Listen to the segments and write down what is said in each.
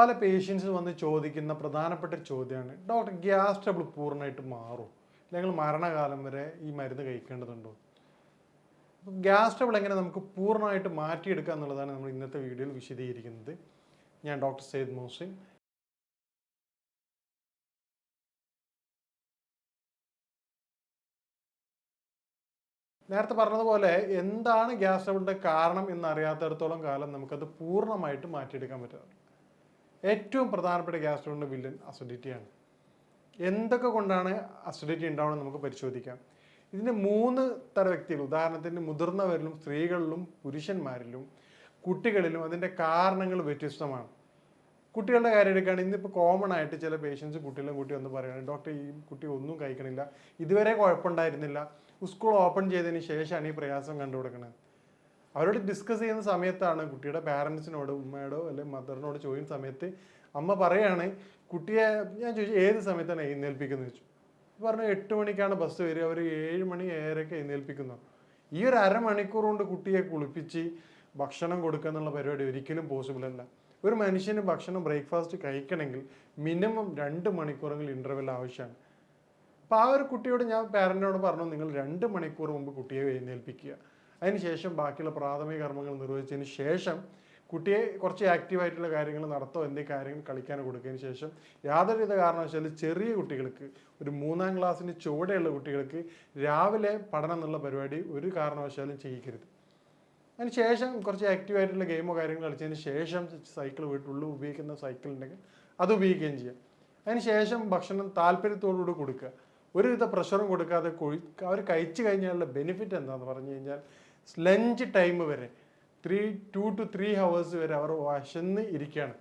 പല പേഷ്യൻസ് വന്ന് ചോദിക്കുന്ന പ്രധാനപ്പെട്ട ചോദ്യമാണ്, ഡോക്ടർ ഗ്യാസ് ട്രബിൾ പൂർണ്ണമായിട്ട് മാറും, അല്ലെങ്കിൽ മരണകാലം വരെ ഈ മരുന്ന് കഴിക്കേണ്ടതുണ്ടോ? ഗ്യാസ് ട്രബിൾ എങ്ങനെ നമുക്ക് പൂർണ്ണമായിട്ട് മാറ്റിയെടുക്കുക എന്നുള്ളതാണ് നമ്മൾ ഇന്നത്തെ വീഡിയോയിൽ വിശദീകരിക്കുന്നത്. ഞാൻ ഡോക്ടർ സയ്യിദ് മോഹ്സിൻ. നേരത്തെ പറഞ്ഞതുപോലെ എന്താണ് ഗ്യാസ് ട്രബിളിൻ്റെ കാരണം എന്നറിയാത്തിടത്തോളം കാലം നമുക്കത് പൂർണ്ണമായിട്ട് മാറ്റിയെടുക്കാൻ പറ്റാറില്ല. ഏറ്റവും പ്രധാനപ്പെട്ട ഗ്യാസ് ട്രബിളിൻ്റെ വില്ലൻ അസിഡിറ്റിയാണ്. എന്തൊക്കെ കൊണ്ടാണ് അസിഡിറ്റി ഉണ്ടാവുന്നത് നമുക്ക് പരിശോധിക്കാം. ഇതിൻ്റെ 3 തരം വ്യക്തികൾ, ഉദാഹരണത്തിന് മുതിർന്നവരിലും സ്ത്രീകളിലും പുരുഷന്മാരിലും കുട്ടികളിലും അതിൻ്റെ കാരണങ്ങൾ വ്യത്യസ്തമാണ്. കുട്ടികളുടെ കാര്യം എടുക്കുകയാണെങ്കിൽ ഇന്നിപ്പോൾ കോമൺ ആയിട്ട് ചില പേഷ്യൻസ് കുട്ടികളും കുട്ടി വന്ന് പറയുകയാണ്, ഡോക്ടർ ഈ കുട്ടി ഒന്നും കഴിക്കണില്ല, ഇതുവരെ കുഴപ്പമുണ്ടായിരുന്നില്ല, സ്കൂൾ ഓപ്പൺ ചെയ്തതിന് ശേഷമാണ് ഈ പ്രയാസം കണ്ടുകൊടുക്കുന്നത്. അവരോട് ഡിസ്കസ് ചെയ്യുന്ന സമയത്താണ് കുട്ടിയുടെ പാരൻസിനോട്, ഉമ്മയോടോ അല്ലെങ്കിൽ മദറിനോട് ചോദിക്കുന്ന സമയത്ത് അമ്മ പറയാണ്, കുട്ടിയെ ഞാൻ ചോദിച്ചു ഏത് സമയത്താണ് എഴുന്നേൽപ്പിക്കുന്നത് ചോദിച്ചു. പറഞ്ഞു 8 മണിക്കാണ് ബസ് വരിക, അവർ 7 മണി 7:30 എഴുന്നേൽപ്പിക്കുന്നു. ഈ ഒരു അരമണിക്കൂർ കൊണ്ട് കുട്ടിയെ കുളിപ്പിച്ച് ഭക്ഷണം കൊടുക്കുക എന്നുള്ള പരിപാടി ഒരിക്കലും പോസിബിൾ അല്ല. ഒരു മനുഷ്യന് ഭക്ഷണം ബ്രേക്ക്ഫാസ്റ്റ് കഴിക്കണമെങ്കിൽ മിനിമം 2 മണിക്കൂറെങ്കിലും ഇൻ്റർവെൽ ആവശ്യമാണ്. അപ്പോൾ ആ ഒരു കുട്ടിയോട് ഞാൻ പാരൻറ്റിനോട് പറഞ്ഞു, നിങ്ങൾ 2 മണിക്കൂർ മുമ്പ് കുട്ടിയെ എഴുന്നേൽപ്പിക്കുക, അതിനുശേഷം ബാക്കിയുള്ള പ്രാഥമിക കർമ്മങ്ങൾ നിർവഹിച്ചതിന് ശേഷം കുട്ടിയെ കുറച്ച് ആക്റ്റീവായിട്ടുള്ള കാര്യങ്ങൾ നടത്തോ, എന്തെങ്കിലും കാര്യങ്ങൾ കളിക്കാനോ കൊടുത്തതിന് ശേഷം യാതൊരുവിധ കാരണവശാലും ചെറിയ കുട്ടികൾക്ക്, ഒരു 3ാം ക്ലാസ്സിന് ചുവടെയുള്ള കുട്ടികൾക്ക് രാവിലെ പഠനം എന്നുള്ള പരിപാടി ഒരു കാരണവശാലും ചെയ്യിക്കരുത്. അതിന് ശേഷം കുറച്ച് ആക്റ്റീവായിട്ടുള്ള ഗെയിമോ കാര്യങ്ങൾ കളിച്ചതിന് ശേഷം സൈക്കിൾ വീട്ടിലുള്ളിൽ ഉപയോഗിക്കുന്ന സൈക്കിൾ ഉണ്ടെങ്കിൽ അത് ഉപയോഗിക്കുകയും ചെയ്യാം. അതിന് ശേഷം ഭക്ഷണം താല്പര്യത്തോടുകൂടി കൊടുക്കുക, ഒരുവിധ പ്രഷറും കൊടുക്കാതെ അവർ കഴിച്ചു കഴിഞ്ഞാലുള്ള ബെനിഫിറ്റ് എന്താണെന്ന് പറഞ്ഞു കഴിഞ്ഞാൽ ലഞ്ച് ടൈം വരെ 2 to 3 hours വരെ അവർ വശന്ന് ഇരിക്കുകയാണ്.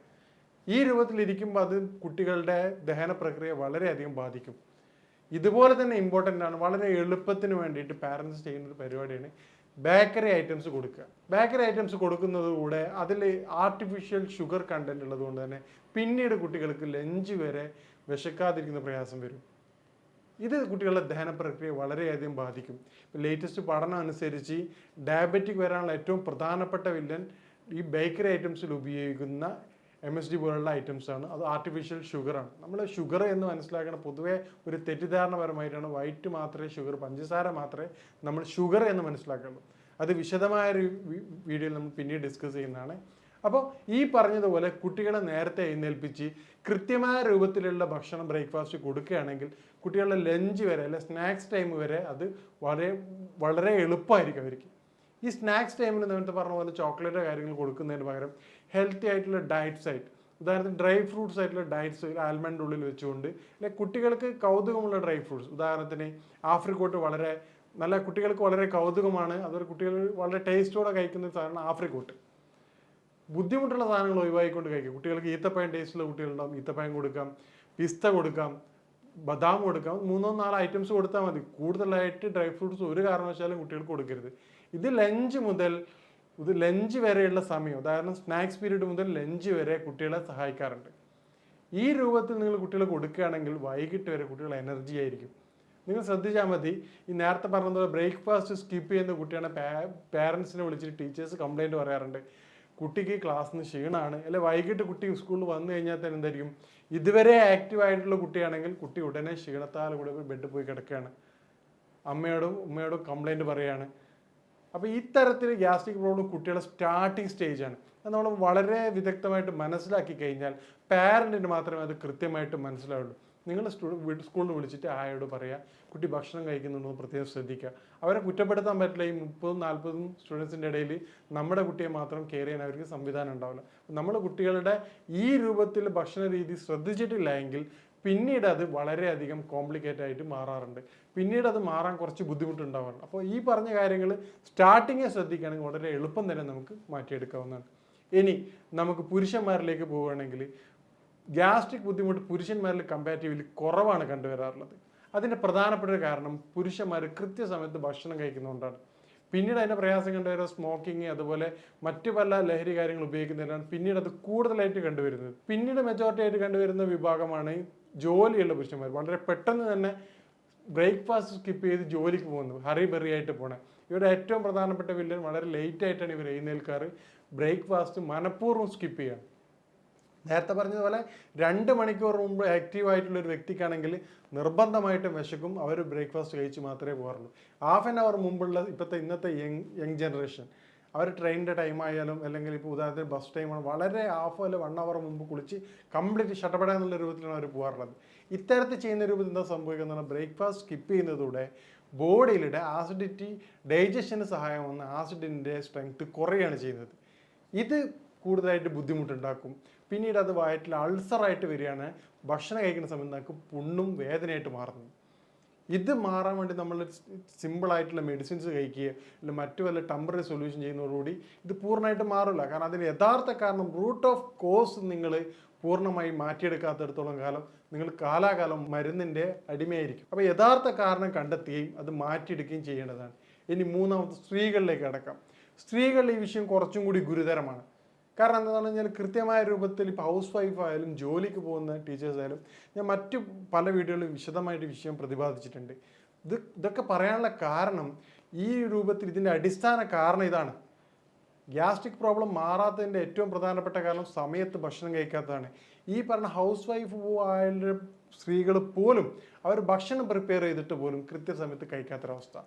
ഈ രൂപത്തിലിരിക്കുമ്പോൾ അത് കുട്ടികളുടെ ദഹന പ്രക്രിയ വളരെയധികം ബാധിക്കും. ഇതുപോലെ തന്നെ ഇമ്പോർട്ടൻ്റ് ആണ്, വളരെ എളുപ്പത്തിന് വേണ്ടിയിട്ട് പാരൻസ് ചെയ്യുന്ന ഒരു പരിപാടിയാണ് ബേക്കറി ഐറ്റംസ് കൊടുക്കുക. ബേക്കറി ഐറ്റംസ് കൊടുക്കുന്നതുകൂടെ അതിൽ ആർട്ടിഫിഷ്യൽ ഷുഗർ കണ്ടന്റ് ഉള്ളതുകൊണ്ട് തന്നെ പിന്നീട് കുട്ടികൾക്ക് ലഞ്ച് വരെ വിശക്കാതിരിക്കുന്ന പ്രയാസം വരും. ഇത് കുട്ടികളുടെ ദഹന പ്രക്രിയ വളരെയധികം ബാധിക്കും. ലേറ്റസ്റ്റ് പഠനം അനുസരിച്ച് ഡയബറ്റിക് വരാനുള്ള ഏറ്റവും പ്രധാനപ്പെട്ട വില്ലൻ ഈ ബേക്കറി ഐറ്റംസിൽ ഉപയോഗിക്കുന്ന MSG പോലുള്ള ഐറ്റംസാണ്. അത് ആർട്ടിഫിഷ്യൽ ഷുഗറാണ്. നമ്മൾ ഷുഗർ എന്ന് മനസ്സിലാക്കണം, പൊതുവേ ഒരു തെറ്റിദ്ധാരണപരമായിട്ടാണ് വൈറ്റ് മാത്രമേ ഷുഗർ, പഞ്ചസാര മാത്രമേ നമ്മൾ ഷുഗർ എന്ന് മനസ്സിലാക്കുള്ളൂ. അത് വിശദമായൊരു വീഡിയോയിൽ നമ്മൾ പിന്നീട് ഡിസ്കസ് ചെയ്യുന്നതാണ്. അപ്പോൾ ഈ പറഞ്ഞതുപോലെ കുട്ടികളെ നേരത്തെ എഴുന്നേൽപ്പിച്ച് കൃത്യമായ രൂപത്തിലുള്ള ഭക്ഷണം ബ്രേക്ക്ഫാസ്റ്റ് കൊടുക്കുകയാണെങ്കിൽ കുട്ടികളുടെ ലഞ്ച് വരെ അല്ലെ സ്നാക്സ് ടൈം വരെ അത് വളരെ വളരെ എളുപ്പമായിരിക്കും അവർക്ക്. ഈ സ്നാക്സ് ടൈമിൽ നേരത്തെ പറഞ്ഞ പോലെ ചോക്ലേറ്റ് കാര്യങ്ങൾ കൊടുക്കുന്നതിന് പകരം ഹെൽത്തി ആയിട്ടുള്ള ഡയറ്റ്സ് ആയിട്ട്, ഉദാഹരണത്തിന് ഡ്രൈ ഫ്രൂട്ട്സ് ആയിട്ടുള്ള ഡയറ്റ്സ് ആൽമണ്ട് ഉള്ളിൽ വെച്ചുകൊണ്ട്, അല്ലെ കുട്ടികൾക്ക് കൗതുകമുള്ള ഡ്രൈ ഫ്രൂട്ട്സ്, ഉദാഹരണത്തിന് ആഫ്രിക്കോട്ട് വളരെ നല്ല കുട്ടികൾക്ക് വളരെ കൗതുകമാണ്, അതൊരു കുട്ടികൾ വളരെ ടേസ്റ്റോടെ കഴിക്കുന്ന സാധനമാണ് ആഫ്രിക്കോട്ട്. ബുദ്ധിമുട്ടുള്ള സാധനങ്ങൾ ഒഴിവാക്കിക്കൊണ്ട് കഴിക്കും. കുട്ടികൾക്ക് ഈത്തപ്പഴം ടേസ്റ്റുള്ള കുട്ടികളുണ്ടാവും, ഈത്തപ്പഴം കൊടുക്കാം, പിസ്ത കൊടുക്കാം, ബദാം കൊടുക്കാം, 3-4 ഐറ്റംസ് കൊടുത്താൽ മതി. കൂടുതലായിട്ട് ഡ്രൈ ഫ്രൂട്ട്സ് ഒരു കാരണവശാലും കുട്ടികൾക്ക് കൊടുക്കരുത്. ഇത് ലഞ്ച് വരെയുള്ള സമയം, ഉദാഹരണം സ്നാക്സ് പീരീഡ് മുതൽ ലഞ്ച് വരെ കുട്ടികളെ സഹായിക്കാറുണ്ട്. ഈ രൂപത്തിൽ നിങ്ങൾ കുട്ടികളെ കൊടുക്കുകയാണെങ്കിൽ വൈകിട്ട് വരെ കുട്ടികൾ എനർജി ആയിരിക്കും. നിങ്ങൾ ശ്രദ്ധിച്ചാൽ മതി, ഈ നേരത്തെ പറഞ്ഞതുപോലെ ബ്രേക്ക്ഫാസ്റ്റ് സ്കിപ്പ് ചെയ്യുന്ന കുട്ടിയാണ് പാരൻസിനെ വിളിച്ചിട്ട് ടീച്ചേഴ്സ് കംപ്ലൈൻറ്റ് പറയാറുണ്ട്, കുട്ടിക്ക് ക്ലാസ്സിൽ നിന്ന് ക്ഷീണമാണ്, അല്ലെ വൈകിട്ട് കുട്ടി സ്കൂളിൽ വന്നു കഴിഞ്ഞാൽ തന്നെ എന്തായിരിക്കും, ഇതുവരെ ആക്റ്റീവ് ആയിട്ടുള്ള കുട്ടിയാണെങ്കിൽ കുട്ടി ഉടനെ ക്ഷീണത്താൽ കൂടെ ബെഡിൽ പോയി കിടക്കുകയാണ്, ഉമ്മയോടും കംപ്ലൈൻറ്റ് പറയുകയാണ്. അപ്പോൾ ഇത്തരത്തിൽ ഗ്യാസ്ട്രിക് പ്രോബ്ലം കുട്ടികളുടെ സ്റ്റാർട്ടിങ് സ്റ്റേജാണ്. അത് നമ്മൾ വളരെ വിദഗ്ധമായിട്ട് മനസ്സിലാക്കി കഴിഞ്ഞാൽ പാരൻറ്റിന് മാത്രമേ അത് കൃത്യമായിട്ട് മനസ്സിലാവുള്ളൂ. നിങ്ങൾ സ്കൂളിൽ വിളിച്ചിട്ട് ആയോട് പറയുക, കുട്ടി ഭക്ഷണം കഴിക്കുന്നുണ്ടെന്ന് പ്രത്യേകം ശ്രദ്ധിക്കുക. അവരെ കുറ്റപ്പെടുത്താൻ പറ്റില്ല. ഈ 30-40 സ്റ്റുഡൻസിൻ്റെ ഇടയിൽ നമ്മുടെ കുട്ടിയെ മാത്രം കെയർ ചെയ്യാൻ അവർക്ക് സംവിധാനം ഉണ്ടാവില്ല. നമ്മൾ കുട്ടികളുടെ ഈ രൂപത്തിൽ ഭക്ഷണ രീതി ശ്രദ്ധിച്ചിട്ടില്ല എങ്കിൽ പിന്നീട് അത് വളരെയധികം കോംപ്ലിക്കേറ്റ് ആയിട്ട് മാറാറുണ്ട്. പിന്നീട് അത് മാറാൻ കുറച്ച് ബുദ്ധിമുട്ടുണ്ടാവാറുണ്ട്. അപ്പോൾ ഈ പറഞ്ഞ കാര്യങ്ങൾ സ്റ്റാർട്ടിങ്ങിൽ ശ്രദ്ധിക്കുകയാണെങ്കിൽ വളരെ എളുപ്പം തന്നെ നമുക്ക് മാറ്റിയെടുക്കാവുന്നതാണ്. ഇനി നമുക്ക് പുരുഷന്മാരിലേക്ക് പോവുകയാണെങ്കിൽ ഗ്യാസ്ട്രിക് ബുദ്ധിമുട്ട് പുരുഷന്മാരിൽ കമ്പാരിറ്റീവ്ലി കുറവാണ് കണ്ടുവരാറുള്ളത്. അതിൻ്റെ പ്രധാനപ്പെട്ട ഒരു കാരണം പുരുഷന്മാർ കൃത്യസമയത്ത് ഭക്ഷണം കഴിക്കുന്നതുകൊണ്ടാണ്. പിന്നീട് അതിൻ്റെ പ്രയാസം കണ്ടുവരുന്ന സ്മോക്കിങ്, അതുപോലെ മറ്റു പല ലഹരി കാര്യങ്ങൾ ഉപയോഗിക്കുന്നതിനാണ് പിന്നീട് അത് കൂടുതലായിട്ട് കണ്ടുവരുന്നത്. പിന്നീട് മെജോറിറ്റി ആയിട്ട് കണ്ടുവരുന്ന വിഭാഗമാണ് ജോലിയുള്ള പുരുഷന്മാർ. വളരെ പെട്ടെന്ന് തന്നെ ബ്രേക്ക്ഫാസ്റ്റ് സ്കിപ്പ് ചെയ്ത് ജോലിക്ക് പോകുന്നു, ഹറി ബെറി ആയിട്ട് പോണേ. ഇവരുടെ ഏറ്റവും പ്രധാനപ്പെട്ട വില്ലൻ വളരെ ലേറ്റ് ആയിട്ടാണ് ഇവർ എഴുന്നേൽക്കാറ്. ബ്രേക്ക്ഫാസ്റ്റ് മനഃപൂർവ്വം സ്കിപ്പ് ചെയ്യുക. നേരത്തെ പറഞ്ഞതുപോലെ 2 മണിക്കൂർ മുമ്പ് ആക്റ്റീവായിട്ടുള്ള ഒരു വ്യക്തിക്കാണെങ്കിൽ നിർബന്ധമായിട്ടും വിശക്കും, അവർ ബ്രേക്ക്ഫാസ്റ്റ് കഴിച്ച് മാത്രമേ പോകാറുള്ളൂ. ഹാഫ് ആൻ അവർ മുമ്പുള്ള ഇന്നത്തെ യങ് ജനറേഷൻ, അവർ ട്രെയിനിൻ്റെ ടൈം ആയാലും അല്ലെങ്കിൽ ഇപ്പോൾ ഉദാഹരണത്തിന് ബസ് ടൈമാണ്, വളരെ ഹാഫ് അല്ല 1 അവർ മുമ്പ് കുളിച്ച് കംപ്ലീറ്റ് ഷട്ടപ്പെടാനുള്ള രൂപത്തിലാണ് അവർ പോകാറുള്ളത്. ഇത്തരത്തിൽ ചെയ്യുന്ന രൂപത്തിൽ എന്താ സംഭവിക്കുന്നത്? ബ്രേക്ക്ഫാസ്റ്റ് സ്കിപ്പ് ചെയ്യുന്നതോടെ ബോഡിയിലെ ആസിഡിറ്റി ഡൈജഷന് സഹായം വന്ന ആസിഡിൻ്റെ സ്ട്രെങ്ത് കുറയുകയാണ് ചെയ്യുന്നത്. ഇത് കൂടുതലായിട്ട് ബുദ്ധിമുട്ടുണ്ടാക്കും. പിന്നീട് അത് വയറ്റിൽ അൾസറായിട്ട് വരികയാണ്. ഭക്ഷണം കഴിക്കുന്ന സമയത്ത് നമുക്ക് പുണ്ണും വേദനയായിട്ട് മാറുന്നത്. ഇത് മാറാൻ വേണ്ടി നമ്മൾ സിമ്പിളായിട്ടുള്ള മെഡിസിൻസ് കഴിക്കുക, അല്ലെങ്കിൽ മറ്റു വല്ല ടെമ്പററി സൊല്യൂഷൻ ചെയ്യുന്നതോടുകൂടി ഇത് പൂർണ്ണമായിട്ട് മാറില്ല. കാരണം അതിന് യഥാർത്ഥ കാരണം, റൂട്ട് ഓഫ് കോസ് നിങ്ങൾ പൂർണ്ണമായി മാറ്റിയെടുക്കാത്തിടത്തോളം കാലം നിങ്ങൾ കാലാകാലം മരുന്നിൻ്റെ അടിമയായിരിക്കും. അപ്പോൾ യഥാർത്ഥ കാരണം കണ്ടെത്തുകയും അത് മാറ്റിയെടുക്കുകയും ചെയ്യേണ്ടതാണ്. ഇനി മൂന്നാമത് സ്ത്രീകളിലേക്ക് അടക്കാം. സ്ത്രീകളിൽ ഈ വിഷയം കുറച്ചും കൂടി ഗുരുതരമാണ്. കാരണം എന്താണെന്ന് പറഞ്ഞാൽ കൃത്യമായ രൂപത്തിൽ ഇപ്പോൾ ഹൗസ് വൈഫ് ആയാലും ജോലിക്ക് പോകുന്ന ടീച്ചേഴ്സ് ആയാലും ഞാൻ മറ്റു പല വീഡിയോകളിലും വിശദമായിട്ട് വിഷയം പ്രതിപാദിച്ചിട്ടുണ്ട്. ഇതൊക്കെ പറയാനുള്ള കാരണം ഈ രൂപത്തിൽ ഇതിൻ്റെ അടിസ്ഥാന കാരണം ഇതാണ്. ഗ്യാസ്ട്രിക് പ്രോബ്ലം മാറാത്തതിൻ്റെ ഏറ്റവും പ്രധാനപ്പെട്ട കാരണം സമയത്ത് ഭക്ഷണം കഴിക്കാത്തതാണ്. ഈ പറഞ്ഞ ഹൗസ് വൈഫ് ആയ സ്ത്രീകൾ പോലും അവർ ഭക്ഷണം പ്രിപ്പയർ ചെയ്തിട്ട് പോലും കൃത്യസമയത്ത് കഴിക്കാത്തൊരവസ്ഥ.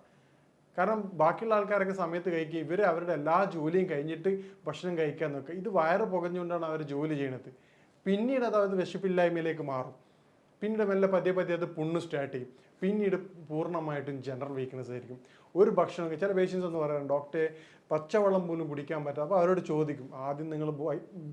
കാരണം ബാക്കിയുള്ള ആൾക്കാരൊക്കെ സമയത്ത് കഴിക്കുക, ഇവർ അവരുടെ എല്ലാ ജോലിയും കഴിഞ്ഞിട്ട് ഭക്ഷണം കഴിക്കാൻ നോക്കുക. ഇത് വയറ് പുകഞ്ഞുകൊണ്ടാണ് അവർ ജോലി ചെയ്യണത്. പിന്നീട് അത് വിശപ്പില്ലായ്മയിലേക്ക് മാറും. പിന്നീട് മെല്ലെ പതിയെ അത് പുണ്ണ് സ്റ്റാർട്ട് ചെയ്യും. പിന്നീട് പൂർണ്ണമായിട്ടും ജനറൽ വീക്ക്നെസ് ആയിരിക്കും. ഒരു ഭക്ഷണം ചില പേഷ്യൻസ് എന്ന് പറയാം, ഡോക്ടറെ പച്ചവെള്ളം പോലും കുടിക്കാൻ പറ്റും. അപ്പോൾ അവരോട് ചോദിക്കും, ആദ്യം നിങ്ങൾ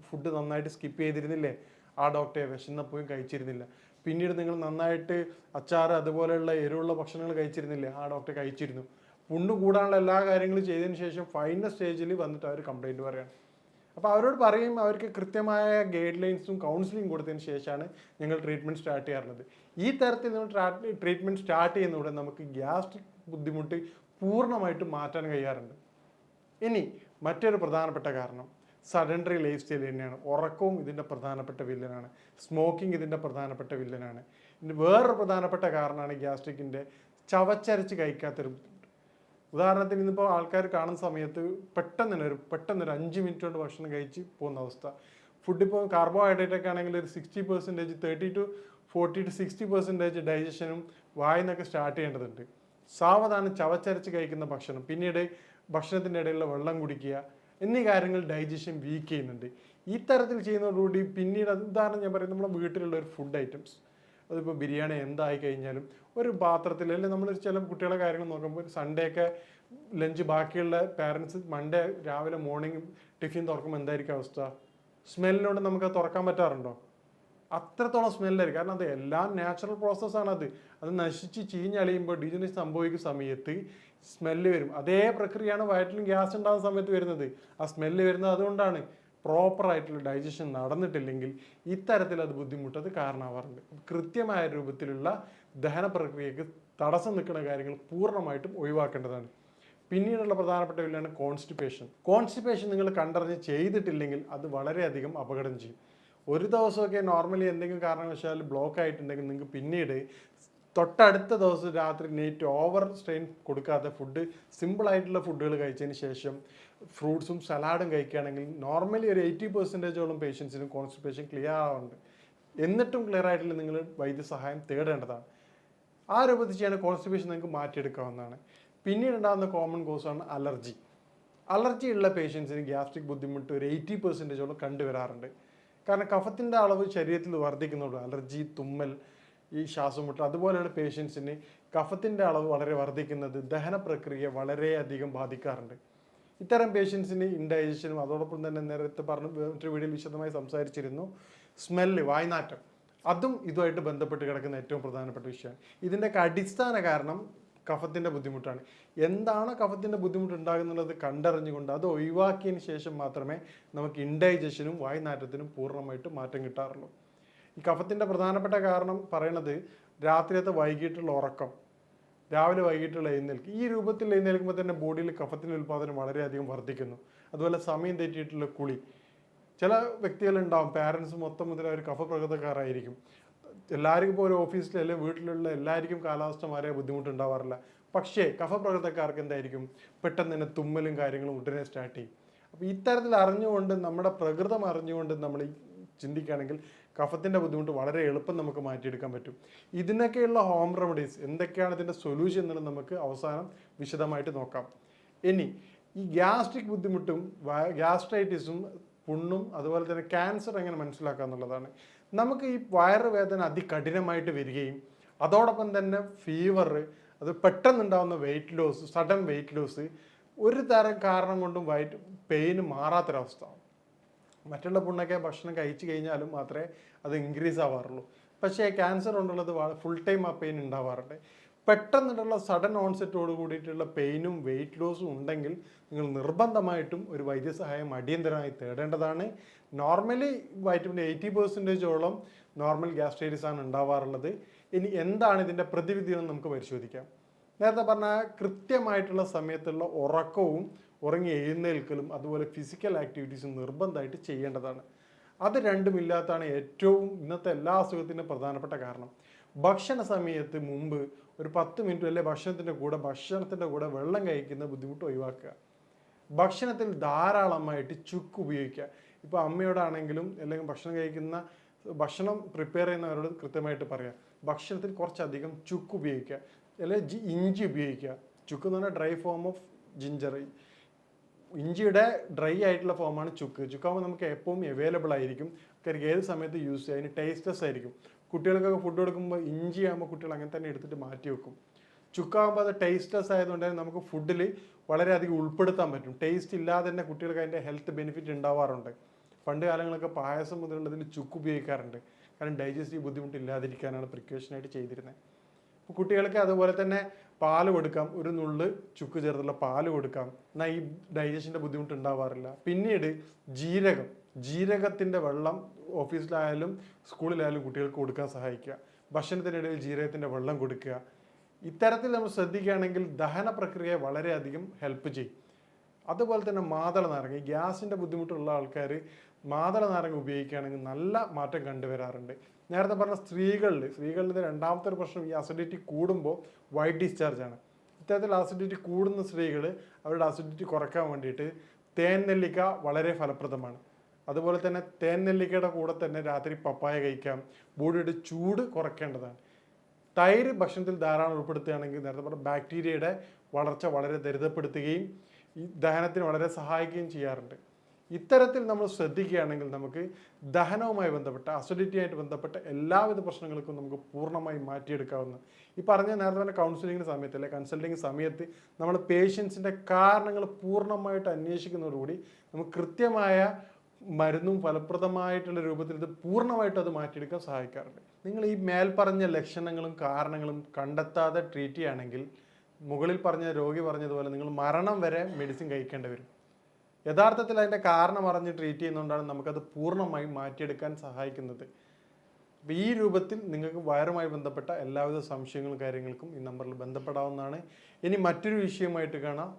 ഫുഡ് നന്നായിട്ട് സ്കിപ്പ് ചെയ്തിരുന്നില്ലേ? ആ ഡോക്ടറെ വിശന്നപ്പോഴും കഴിച്ചിരുന്നില്ല. പിന്നീട് നിങ്ങൾ നന്നായിട്ട് അച്ചാറ് അതുപോലെയുള്ള എരിവുള്ള ഭക്ഷണങ്ങൾ കഴിച്ചിരുന്നില്ലേ? ആ ഡോക്ടറെ കഴിച്ചിരുന്നു. പുണ്ണ് കൂടാനുള്ള എല്ലാ കാര്യങ്ങളും ചെയ്തതിന് ശേഷം ഫൈനൽ സ്റ്റേജിൽ വന്നിട്ട് അവർ കംപ്ലൈൻറ്റ് പറയുകയാണ്. അപ്പോൾ അവരോട് പറയും, അവർക്ക് കൃത്യമായ ഗൈഡ് ലൈൻസും കൗൺസിലിംഗ് കൊടുത്തതിന് ശേഷമാണ് ഞങ്ങൾ ട്രീറ്റ്മെൻറ്റ് സ്റ്റാർട്ട് ചെയ്യാറുള്ളത്. ഈ തരത്തിൽ നമ്മൾ ട്രീറ്റ്മെൻറ്റ് സ്റ്റാർട്ട് ചെയ്യുന്നതോടെ നമുക്ക് ഗ്യാസ്ട്രിക് ബുദ്ധിമുട്ട് പൂർണ്ണമായിട്ട് മാറ്റാൻ കഴിയാറുണ്ട്. ഇനി മറ്റൊരു പ്രധാനപ്പെട്ട കാരണം സഡൻഡറി ലൈഫ് സ്റ്റൈൽ തന്നെയാണ്. ഉറക്കവും ഇതിൻ്റെ പ്രധാനപ്പെട്ട വില്ലനാണ്. സ്മോക്കിംഗ് ഇതിൻ്റെ പ്രധാനപ്പെട്ട വില്ലനാണ്. ഇനി വേറൊരു പ്രധാനപ്പെട്ട കാരണമാണ് ഗ്യാസ്ട്രിക്കിൻ്റെ ചവച്ചരച്ച് കഴിക്കാത്തൊരു. ഉദാഹരണത്തിന് ഇന്നിപ്പോൾ ആൾക്കാർ കാണുന്ന സമയത്ത് പെട്ടെന്നൊരു 5 മിനിറ്റ് കൊണ്ട് ഭക്ഷണം കഴിച്ച് പോകുന്ന അവസ്ഥ. ഫുഡ് ഇപ്പോൾ കാർബോഹൈഡ്രേറ്റ് ഒക്കെ ആണെങ്കിൽ ഒരു 60%, 30 to 40 to 60% ഡൈജഷനും വായിന്നൊക്കെ സ്റ്റാർട്ട് ചെയ്യേണ്ടതുണ്ട്. സാവധാനം ചവച്ചരച്ച് കഴിക്കുന്ന ഭക്ഷണം, പിന്നീട് ഭക്ഷണത്തിൻ്റെ ഇടയിലുള്ള വെള്ളം കുടിക്കുക എന്നീ കാര്യങ്ങൾ ഡൈജഷൻ വീക്ക് ചെയ്യുന്നുണ്ട്. ഈ തരത്തിൽ ചെയ്യുന്നതോടുകൂടി പിന്നീട് ഉദാഹരണം ഞാൻ പറയും, നമ്മുടെ വീട്ടിലുള്ള ഒരു ഫുഡ് ഐറ്റംസ്, അതിപ്പോൾ ബിരിയാണി എന്തായി കഴിഞ്ഞാലും ഒരു പാത്രത്തിൽ, അല്ലെങ്കിൽ നമ്മൾ ചില കുട്ടികളുടെ കാര്യങ്ങൾ നോക്കുമ്പോൾ സൺഡേ ഒക്കെ ലഞ്ച് ബാക്കിയുള്ള പാരൻസ് മൺഡേ രാവിലെ മോർണിംഗ് ടിഫിൻ തുറക്കുമ്പോൾ എന്തായിരിക്കും അവസ്ഥ? സ്മെല്ലിനോട് നമുക്ക് തുറക്കാൻ പറ്റാറുണ്ടോ? അത്രത്തോളം സ്മെല്ലായിരിക്കും. കാരണം അത് എല്ലാം നാച്ചുറൽ പ്രോസസ്സാണ്. അത് നശിച്ച് ചീഞ്ഞളിയുമ്പോൾ ഡീജനറേഷൻ സംഭവിക്കുന്ന സമയത്ത് സ്മെല്ല് വരും. അതേ പ്രക്രിയയാണ് വയറ്റിലും ഗ്യാസ് ഉണ്ടാകുന്ന സമയത്ത് വരുന്നത്. ആ സ്മെല്ല് വരുന്നത് അതുകൊണ്ടാണ്. പ്രോപ്പറായിട്ടുള്ള ഡൈജഷൻ നടന്നിട്ടില്ലെങ്കിൽ ഇത്തരത്തിൽ അത് ബുദ്ധിമുട്ടത് കാരണമാവാറുണ്ട്. കൃത്യമായ രൂപത്തിലുള്ള ദഹന പ്രക്രിയക്ക് തടസ്സം നിൽക്കുന്ന കാര്യങ്ങൾ പൂർണ്ണമായിട്ടും ഒഴിവാക്കേണ്ടതാണ്. പിന്നീടുള്ള പ്രധാനപ്പെട്ട വില്ലാണ് കോൺസ്റ്റിപ്പേഷൻ നിങ്ങൾ കണ്ടറിഞ്ഞ് ചെയ്തിട്ടില്ലെങ്കിൽ അത് വളരെയധികം അപകടം ചെയ്യും. ഒരു ദിവസമൊക്കെ നോർമലി എന്തെങ്കിലും കാരണവശാൽ ബ്ലോക്ക് ആയിട്ടുണ്ടെങ്കിൽ നിങ്ങൾക്ക് പിന്നീട് തൊട്ടടുത്ത ദിവസം രാത്രി നൈറ്റ് ഓവർ സ്ട്രെയിൻ കൊടുക്കാത്ത ഫുഡ്, സിമ്പിളായിട്ടുള്ള ഫുഡുകൾ കഴിച്ചതിന് ശേഷം ഫ്രൂട്ട്സും സലാഡും കഴിക്കുകയാണെങ്കിൽ നോർമലി ഒരു 80% പേഷ്യൻസിനും കോൺസ്റ്റിപ്പേഷൻ ക്ലിയർ ആവാറുണ്ട്. എന്നിട്ടും ക്ലിയർ ആയിട്ടില്ല, നിങ്ങൾ വൈദ്യസഹായം തേടേണ്ടതാണ്. ആ രൂപത്തിൽ ചെയ്യാൻ കോൺസ്റ്റിപ്പേഷൻ നിങ്ങൾക്ക് മാറ്റിയെടുക്കാവുന്നതാണ്. പിന്നീട് ഉണ്ടാകുന്ന കോമൺ കോസാണ് അലർജി ഉള്ള പേഷ്യൻസിന് ഗ്യാസ്ട്രിക് ബുദ്ധിമുട്ട് ഒരു 80% കണ്ടുവരാറുണ്ട്. കാരണം കഫത്തിൻ്റെ അളവ് ശരീരത്തിൽ വർദ്ധിക്കുന്നുള്ളൂ. അലർജി, തുമ്മൽ, ഈ ശ്വാസമുട്ടൽ അതുപോലെയുള്ള പേഷ്യൻസിന് കഫത്തിൻ്റെ അളവ് വളരെ വർദ്ധിക്കുന്നത് ദഹന പ്രക്രിയ വളരെയധികം ബാധിക്കാറുണ്ട്. ഇത്തരം പേഷ്യൻസിന് ഇൻഡൈജഷനും അതോടൊപ്പം തന്നെ നേരത്തെ മറ്റൊരു വീഡിയോയിൽ വിശദമായി സംസാരിച്ചിരുന്നു, സ്മെല്ല്, വായ്നാറ്റം, അതും ഇതുമായിട്ട് ബന്ധപ്പെട്ട് കിടക്കുന്ന ഏറ്റവും പ്രധാനപ്പെട്ട വിഷയമാണ്. ഇതിൻ്റെയൊക്കെ അടിസ്ഥാന കാരണം കഫത്തിൻ്റെ ബുദ്ധിമുട്ടാണ്. എന്താണ് കഫത്തിൻ്റെ ബുദ്ധിമുട്ട് ഉണ്ടാകുന്നുള്ളത് കണ്ടറിഞ്ഞുകൊണ്ട് അത് ഒഴിവാക്കിയതിന് ശേഷം മാത്രമേ നമുക്ക് ഇൻഡൈജഷനും വായ്നാറ്റത്തിനും പൂർണ്ണമായിട്ട് മാറ്റം കിട്ടാറുള്ളൂ. ഈ കഫത്തിൻ്റെ പ്രധാനപ്പെട്ട കാരണം പറയണത് രാത്രിയത്തെ വൈകിട്ടുള്ള ഉറക്കം, രാവിലെ വൈകിട്ടുള്ള എഴുന്നേൽക്ക്. ഈ രൂപത്തിൽ എഴുന്നേൽക്കുമ്പോൾ തന്നെ ബോഡിയിൽ കഫത്തിൻ്റെ ഉൽപ്പാദനം വളരെയധികം വർദ്ധിക്കുന്നു. അതുപോലെ സമയം തെറ്റിയിട്ടുള്ള കുളി. ചില വ്യക്തികളുണ്ടാവും, പാരൻസ് മൊത്തം മുതൽ അവർ കഫപ്രകൃതക്കാരായിരിക്കും. എല്ലാവർക്കും ഇപ്പോൾ ഒരു ഓഫീസിൽ അല്ലെങ്കിൽ വീട്ടിലുള്ള എല്ലാവർക്കും കാലാവസ്ഥ മാറിയ ബുദ്ധിമുട്ടുണ്ടാവാറില്ല. പക്ഷേ കഫപ്രകൃതക്കാർക്ക് എന്തായിരിക്കും, പെട്ടെന്ന് തന്നെ തുമ്മലും കാര്യങ്ങളും ഉടനെ സ്റ്റാർട്ട് ചെയ്യും. അപ്പോൾ ഇത്തരത്തിൽ അറിഞ്ഞുകൊണ്ട്, നമ്മുടെ പ്രകൃതം അറിഞ്ഞുകൊണ്ട് നമ്മൾ ചിന്തിക്കുകയാണെങ്കിൽ കഫത്തിൻ്റെ ബുദ്ധിമുട്ട് വളരെ എളുപ്പം നമുക്ക് മാറ്റിയെടുക്കാൻ പറ്റും. ഇതിനൊക്കെയുള്ള ഹോം റെമഡീസ് എന്തൊക്കെയാണ് ഇതിൻ്റെ സൊല്യൂഷൻ എന്നുള്ളത് നമുക്ക് അവസാനം വിശദമായിട്ട് നോക്കാം. ഇനി ഈ ഗ്യാസ്ട്രിക് ബുദ്ധിമുട്ടും ഗ്യാസ്ട്രൈറ്റിസും പുണ്ണും അതുപോലെ തന്നെ ക്യാൻസർ എങ്ങനെ മനസ്സിലാക്കുക എന്നുള്ളതാണ്. നമുക്ക് ഈ വയറുവേദന അതികഠിനമായിട്ട് വരികയും അതോടൊപ്പം തന്നെ ഫീവർ, അത് പെട്ടെന്നുണ്ടാകുന്ന weight loss, sudden weight loss, ഒരു തരം കാരണം കൊണ്ടും പെയിന് മാറാത്തൊരവസ്ഥ. മറ്റുള്ള പുണ്ണൊക്കെ ഭക്ഷണം കഴിച്ചു കഴിഞ്ഞാലും മാത്രമേ അത് ഇൻക്രീസ് ആവാറുള്ളൂ. പക്ഷേ ക്യാൻസർ കൊണ്ടുള്ളത് ഫുൾ ടൈം ആ പെയിൻ ഉണ്ടാവാറുണ്ട്. പെട്ടെന്നിട്ടുള്ള സഡൻ ഓൺസെറ്റോട് കൂടിയിട്ടുള്ള പെയിനും വെയിറ്റ് ലോസും ഉണ്ടെങ്കിൽ നിങ്ങൾ നിർബന്ധമായിട്ടും ഒരു വൈദ്യസഹായം അടിയന്തരമായി തേടേണ്ടതാണ്. നോർമലി വൈറ്റമിൻ 80% നോർമൽ ഗ്യാസ്ട്രൈറ്റിസ് ആണ് ഉണ്ടാവാറുള്ളത്. ഇനി എന്താണ് ഇതിൻ്റെ പ്രതിവിധി എന്ന് നമുക്ക് പരിശോധിക്കാം. നേരത്തെ പറഞ്ഞ കൃത്യമായിട്ടുള്ള സമയത്തുള്ള ഉറക്കവും ഉറങ്ങി എഴുന്നേൽക്കലും അതുപോലെ ഫിസിക്കൽ ആക്ടിവിറ്റീസും നിർബന്ധമായിട്ട് ചെയ്യേണ്ടതാണ്. അത് രണ്ടുമില്ലാത്തതാണ് ഏറ്റവും ഇന്നത്തെ എല്ലാ അസുഖത്തിനും പ്രധാനപ്പെട്ട കാരണം. ഭക്ഷണ സമയത്ത് മുമ്പ് ഒരു 10 മിനിറ്റ് അല്ലെ ഭക്ഷണത്തിൻ്റെ കൂടെ വെള്ളം കഴിക്കുന്ന ബുദ്ധിമുട്ട് ഒഴിവാക്കുക. ഭക്ഷണത്തിൽ ധാരാളമായിട്ട് ചുക്ക് ഉപയോഗിക്കുക. ഇപ്പോൾ അമ്മയോടാണെങ്കിലും അല്ലെങ്കിൽ ഭക്ഷണം പ്രിപ്പയർ ചെയ്യുന്നവരോട് കൃത്യമായിട്ട് പറയാം, ഭക്ഷണത്തിൽ കുറച്ചധികം ചുക്ക് ഉപയോഗിക്കുക, അല്ലെങ്കിൽ ഇഞ്ചി ഉപയോഗിക്കുക. ചുക്ക് എന്ന് പറഞ്ഞാൽ ഡ്രൈ ഫോം ഓഫ് ജിഞ്ചർ. ഇഞ്ചിയുടെ ഡ്രൈ ആയിട്ടുള്ള ഫോമാണ് ചുക്ക്. ചുക്കാകുമ്പോൾ നമുക്ക് എപ്പോഴും അവൈലബിൾ ആയിരിക്കും, ഏത് സമയത്ത് യൂസ് ചെയ്യുക. അതിന് ടേസ്റ്റ്ലെസ് ആയിരിക്കും. കുട്ടികൾക്കൊക്കെ ഫുഡ് കൊടുക്കുമ്പോൾ ഇഞ്ചി ആകുമ്പോൾ കുട്ടികൾ അങ്ങനെ തന്നെ എടുത്തിട്ട് മാറ്റി വെക്കും. ചുക്കാകുമ്പോൾ അത് ടേസ്റ്റ്ലെസ് ആയതുകൊണ്ട് തന്നെ നമുക്ക് ഫുഡിൽ വളരെയധികം ഉൾപ്പെടുത്താൻ പറ്റും. ടേസ്റ്റ് ഇല്ലാതെ തന്നെ കുട്ടികൾക്ക് അതിൻ്റെ ഹെൽത്ത് ബെനിഫിറ്റ് ഉണ്ടാവാറുണ്ട്. പണ്ട് കാലങ്ങളൊക്കെ പായസം മുതലുള്ളതിൽ ചുക്ക് ഉപയോഗിക്കാറുണ്ട്. കാരണം ഡൈജസ്റ്റീവ് ബുദ്ധിമുട്ടില്ലാതിരിക്കാനാണ് പ്രിക്കോഷനായിട്ട് ചെയ്തിരുന്നത്. അപ്പോൾ കുട്ടികൾക്ക് അതുപോലെ തന്നെ പാല് കൊടുക്കാം, ഒരു നുള്ള് ചുക്ക് ചേർത്തുള്ള പാല് കൊടുക്കാം. എന്നാൽ ഈ ഡൈജഷൻ്റെ ബുദ്ധിമുട്ട് ഉണ്ടാവാറില്ല. പിന്നീട് ജീരകത്തിൻ്റെ വെള്ളം ഓഫീസിലായാലും സ്കൂളിലായാലും കുട്ടികൾക്ക് കൊടുക്കാൻ സഹായിക്കുക. ഭക്ഷണത്തിനിടയിൽ ജീരകത്തിൻ്റെ വെള്ളം കൊടുക്കുക. ഇത്തരത്തിൽ നമ്മൾ ശ്രദ്ധിക്കുകയാണെങ്കിൽ ദഹന പ്രക്രിയയെ വളരെയധികം ഹെൽപ്പ് ചെയ്യും. അതുപോലെ തന്നെ മാതള നാരങ്ങ, ഈ ഗ്യാസിൻ്റെ ബുദ്ധിമുട്ടുള്ള ആൾക്കാർ മാതള നാരങ്ങ ഉപയോഗിക്കുകയാണെങ്കിൽ നല്ല മാറ്റം കണ്ടുവരാറുണ്ട്. നേരത്തെ പറഞ്ഞ സ്ത്രീകളിൽ രണ്ടാമത്തെ ഒരു പ്രശ്നം ഈ അസിഡിറ്റി കൂടുമ്പോൾ വൈറ്റ് ഡിസ്ചാർജ് ആണ്. ഇത്തരത്തിൽ അസിഡിറ്റി കൂടുന്ന സ്ത്രീകൾ അവരുടെ അസിഡിറ്റി കുറയ്ക്കാൻ വേണ്ടിയിട്ട് തേൻ നെല്ലിക്ക വളരെ ഫലപ്രദമാണ്. അതുപോലെ തന്നെ തേൻ നെല്ലിക്കയുടെ കൂടെ തന്നെ രാത്രി പപ്പായ കഴിക്കാം. ബോഡിയുടെ ചൂട് കുറയ്ക്കേണ്ടതാണ്. തൈര് ഭക്ഷണത്തിൽ ധാരാളം ഉൾപ്പെടുത്തുകയാണെങ്കിൽ നേരത്തെ പറഞ്ഞ ബാക്ടീരിയയുടെ വളർച്ച വളരെ ത്വരിതപ്പെടുത്തുകയും ഈ ദഹനത്തിന് വളരെ സഹായിക്കുകയും ചെയ്യാറുണ്ട്. ഇത്തരത്തിൽ നമ്മൾ ശ്രദ്ധിക്കുകയാണെങ്കിൽ നമുക്ക് ദഹനവുമായി ബന്ധപ്പെട്ട അസിഡിറ്റിയായിട്ട് ബന്ധപ്പെട്ട എല്ലാവിധ പ്രശ്നങ്ങൾക്കും നമുക്ക് പൂർണ്ണമായി മാറ്റിയെടുക്കാവുന്ന ഈ പറഞ്ഞ നേരത്തെ തന്നെ കൺസൾട്ടിങ് സമയത്ത് നമ്മൾ പേഷ്യൻസിൻ്റെ കാരണങ്ങൾ പൂർണ്ണമായിട്ട് അന്വേഷിക്കുന്നതോടുകൂടി നമുക്ക് കൃത്യമായ മരുന്നും ഫലപ്രദമായിട്ടുള്ള രൂപത്തിൽ ഇത് പൂർണ്ണമായിട്ട് അത് മാറ്റിയെടുക്കാൻ സഹായിക്കാറുണ്ട്. നിങ്ങൾ ഈ മേൽപ്പറഞ്ഞ ലക്ഷണങ്ങളും കാരണങ്ങളും കണ്ടെത്താതെ ട്രീറ്റ് ചെയ്യുകയാണെങ്കിൽ മുകളിൽ പറഞ്ഞ രോഗി പറഞ്ഞതുപോലെ നിങ്ങൾ മരണം വരെ മെഡിസിൻ കഴിക്കേണ്ടി വരും. യഥാർത്ഥത്തിൽ അതിൻ്റെ കാരണം അറിഞ്ഞ് ട്രീറ്റ് ചെയ്യുന്നതുകൊണ്ടാണ് നമുക്കത് പൂർണ്ണമായും മാറ്റിയെടുക്കാൻ സഹായിക്കുന്നത്. അപ്പോൾ ഈ രൂപത്തിൽ നിങ്ങൾക്ക് വയറുമായി ബന്ധപ്പെട്ട എല്ലാവിധ സംശയങ്ങളും കാര്യങ്ങൾക്കും ഈ നമ്പറിൽ ബന്ധപ്പെടാവുന്നതാണ്. ഇനി മറ്റൊരു വിഷയമായിട്ട് കാണാം.